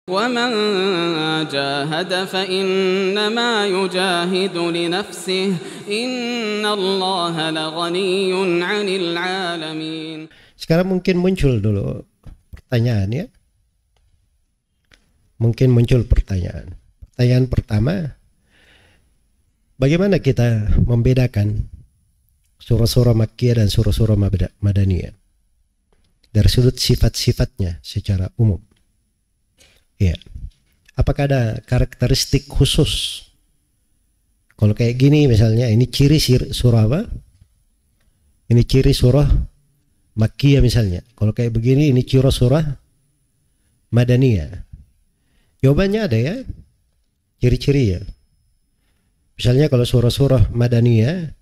ومن جاهد فإنما يجاهد لنفسه إن الله لغني عن العالمين. Sekarang mungkin muncul dulu pertanyaan ya. Mungkin muncul pertanyaan. Pertanyaan pertama, bagaimana kita membedakan surah-surah Makkiyah dan surah-surah Madaniyah dari sudut sifat-sifatnya secara umum? Ya, apakah ada karakteristik khusus? Kalau kayak gini misalnya, ini ciri surah apa? Ini ciri surah Makkiyah misalnya. Kalau kayak begini, ini ciri surah Madaniyah. Jawabannya ada ya, ciri-ciri ya. Misalnya kalau surah-surah Madaniyah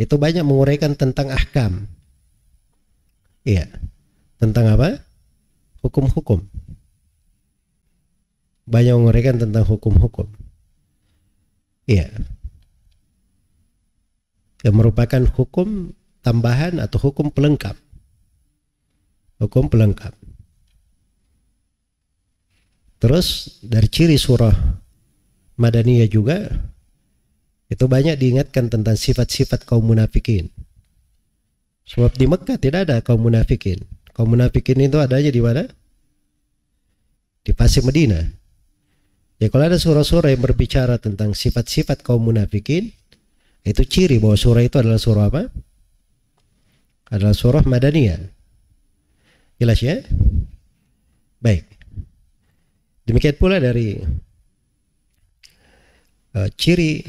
itu banyak menguraikan tentang ahkam. Iya, tentang apa? Hukum-hukum. Banyak menguraikan tentang hukum-hukum. Iya. Yang merupakan hukum tambahan atau hukum pelengkap. Hukum pelengkap. Terus dari ciri surah Madaniyah juga itu banyak diingatkan tentang sifat-sifat kaum munafikin. Sebab di Mekah tidak ada kaum munafikin. Kaum munafikin itu adanya di mana? Di Pasir Madinah. Ya, kalau ada surah-surah yang berbicara tentang sifat-sifat kaum munafikin, itu ciri bahwa surah itu adalah surah apa? Adalah surah Madaniyah. Jelas ya? Baik. Demikian pula dari ciri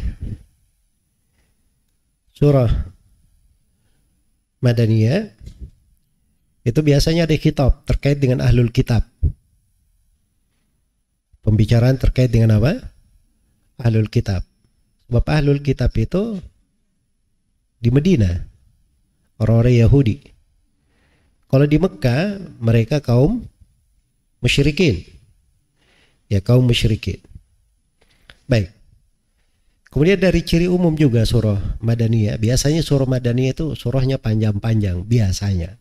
surah Madaniyah itu biasanya ada khitab terkait dengan ahlul kitab. Pembicaraan terkait dengan apa? Ahlul kitab. Sebab ahlul kitab itu di Madinah, orang-orang Yahudi. Kalau di Mekah, mereka kaum musyrikin. Ya, kaum musyrikin. Baik. Kemudian dari ciri umum juga surah Madaniyah. Biasanya surah Madaniyah itu surahnya panjang-panjang. Biasanya.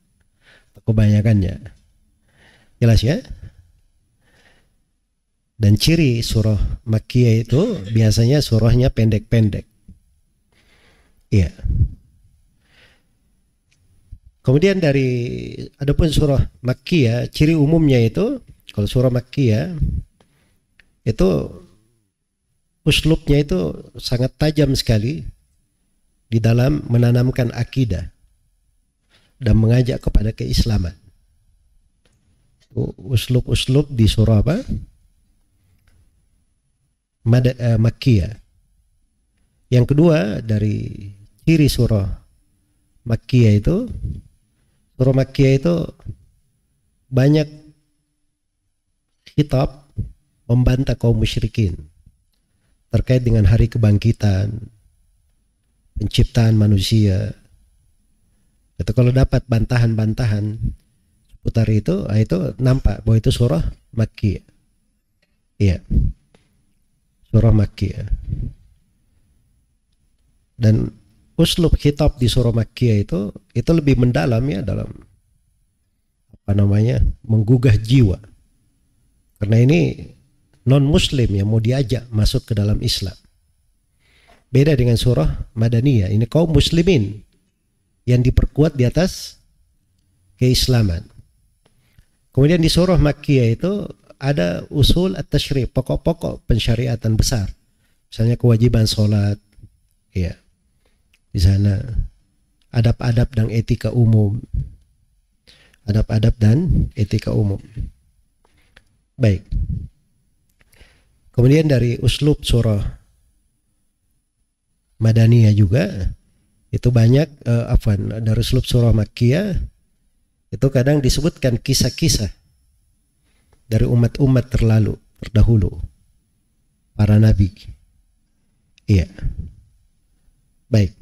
Kebanyakannya. Jelas ya? Dan ciri surah Makkiyah itu biasanya surahnya pendek-pendek. Iya. Kemudian adapun surah Makkiyah, ciri umumnya itu, kalau surah Makkiyah itu uslubnya itu sangat tajam sekali di dalam menanamkan akidah dan mengajak kepada keislaman. Uslub-uslub di surah apa? Makkiyah. Yang kedua dari ciri surah Makkiyah itu, surah Makkiyah itu banyak khitab membantah kaum musyrikin terkait dengan hari kebangkitan, penciptaan manusia. Itu kalau dapat bantahan-bantahan seputar itu nampak bahwa itu surah Makkiyah. Iya. Surah Makkiyah. Dan uslub khitab di surah Makkiyah itu lebih mendalam ya, dalam menggugah jiwa. Karena ini non muslim yang mau diajak masuk ke dalam Islam. Beda dengan surah Madaniyah, ini kaum muslimin yang diperkuat di atas keislaman. Kemudian di surah Makkiyah itu ada usul at-tashri', pokok-pokok pensyariatan besar. Misalnya kewajiban sholat, ya. Di sana adab-adab dan etika umum. Adab-adab dan etika umum. Baik. Kemudian dari uslub surah Madaniyah juga itu banyak dari uslub surah Makkiyah itu kadang disebutkan kisah-kisah dari umat-umat terdahulu, para nabi. Iya. Baik.